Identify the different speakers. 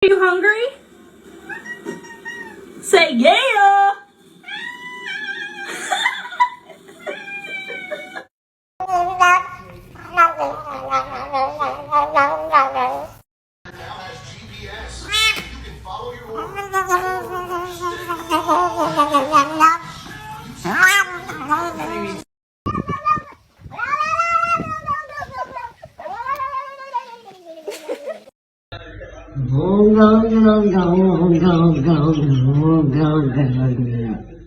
Speaker 1: Are you hungry? Say yeah!
Speaker 2: Go, go, go, go, go, go, go, go, go.